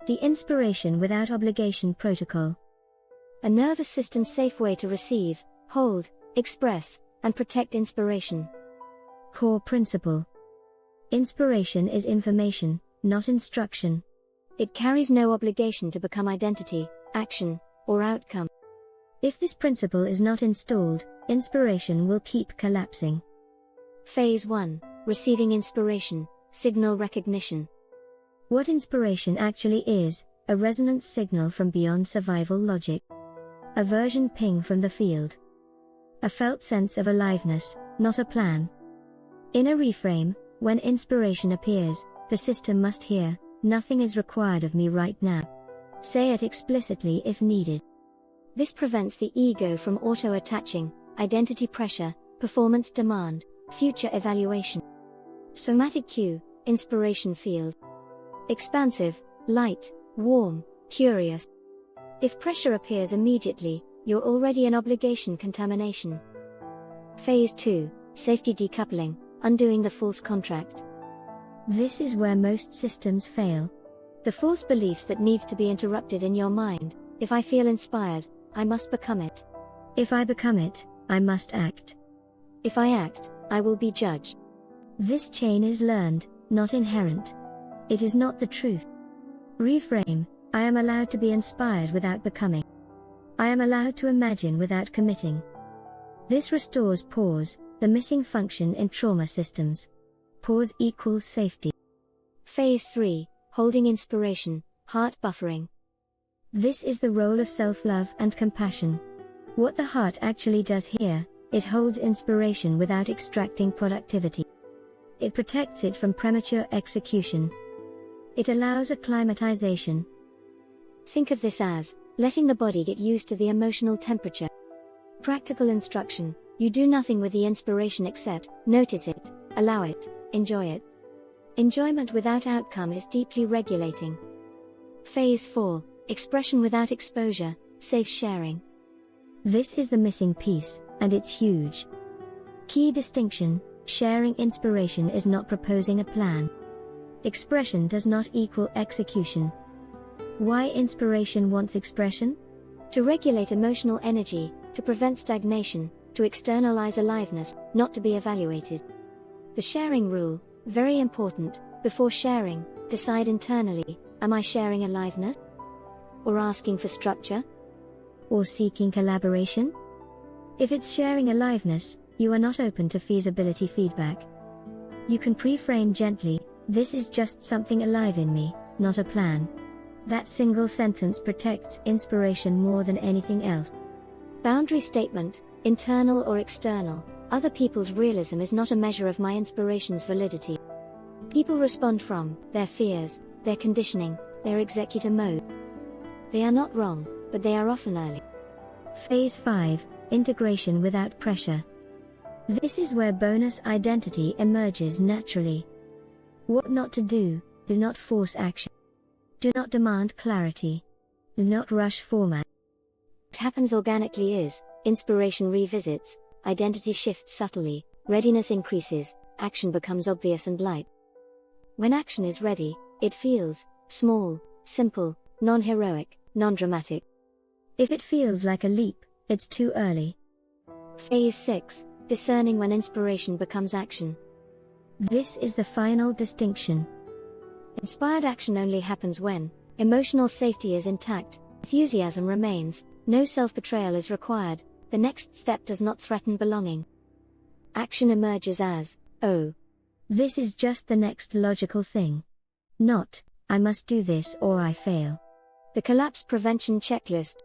The inspiration without obligation protocol. A nervous system safe way to receive, hold, express, and protect inspiration. Core principle. Inspiration is information, not instruction. It carries no obligation to become identity, action, or outcome. If this principle is not installed, inspiration will keep collapsing. Phase 1. Receiving inspiration, signal recognition. What inspiration actually is: a resonance signal from beyond survival logic. A version ping from the field. A felt sense of aliveness, not a plan. In a reframe, when inspiration appears, the system must hear, "Nothing is required of me right now." Say it explicitly if needed. This prevents the ego from auto-attaching, identity pressure, performance demand, future evaluation. Somatic cue, inspiration field. Expansive, light, warm, curious. If pressure appears immediately, you're already in obligation contamination. Phase 2. Safety decoupling, undoing the false contract. This is where most systems fail. The false beliefs that needs to be interrupted in your mind. If I feel inspired, I must become it. If I become it, I must act. If I act, I will be judged. This chain is learned, not inherent. It is not the truth. Reframe: I am allowed to be inspired without becoming. I am allowed to imagine without committing. This restores pause, the missing function in trauma systems. Pause equals safety. Phase 3. Holding inspiration, heart buffering. This is the role of self-love and compassion. What the heart actually does here: it holds inspiration without extracting productivity. It protects it from premature execution. It allows acclimatization. Think of this as letting the body get used to the emotional temperature. Practical instruction: you do nothing with the inspiration except notice it, allow it, enjoy it. Enjoyment without outcome is deeply regulating. Phase 4. Expression without exposure, safe sharing. This is the missing piece, and it's huge. Key distinction: sharing inspiration is not proposing a plan. Expression does not equal execution. Why inspiration wants expression? To regulate emotional energy, to prevent stagnation, to externalize aliveness, not to be evaluated. The sharing rule, very important: before sharing, decide internally, am I sharing aliveness? Or asking for structure? Or seeking collaboration? If it's sharing aliveness, you are not open to feasibility feedback. You can pre-frame gently: this is just something alive in me, not a plan. That single sentence protects inspiration more than anything else. Boundary statement: internal or external, other people's realism is not a measure of my inspiration's validity. People respond from their fears, their conditioning, their executor mode. They are not wrong, but they are often early. Phase 5. Integration without pressure. This is where bonus identity emerges naturally. What not to do: do not force action. Do not demand clarity. Do not rush format. What happens organically is, inspiration revisits, identity shifts subtly, readiness increases, action becomes obvious and light. When action is ready, it feels small, simple, non-heroic, non-dramatic. If it feels like a leap, it's too early. Phase 6. Discerning when inspiration becomes action. This is the final distinction. Inspired action only happens when emotional safety is intact, enthusiasm remains, no self-betrayal is required, the next step does not threaten belonging. Action emerges as, oh, this is just the next logical thing. Not, I must do this or I fail. The collapse prevention checklist.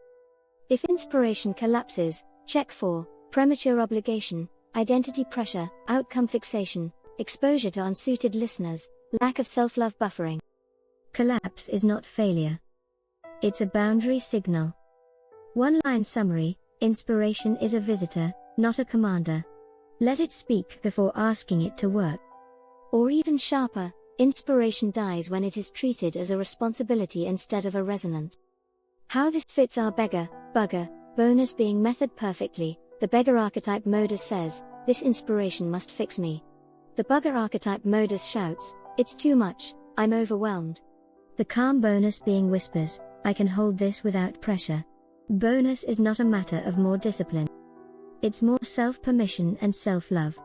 If inspiration collapses, check for premature obligation, identity pressure, outcome fixation, exposure to unsuited listeners, lack of self-love buffering. Collapse is not failure. It's a boundary signal. One-line summary: inspiration is a visitor, not a commander. Let it speak before asking it to work. Or even sharper, inspiration dies when it is treated as a responsibility instead of a resonance. How this fits our bugger, bonus being method perfectly: the beggar archetype modus says, this inspiration must fix me. The bugger archetype modus shouts, it's too much, I'm overwhelmed. The calm bonus being whispers, I can hold this without pressure. Bonus is not a matter of more discipline. It's more self-permission and self-love.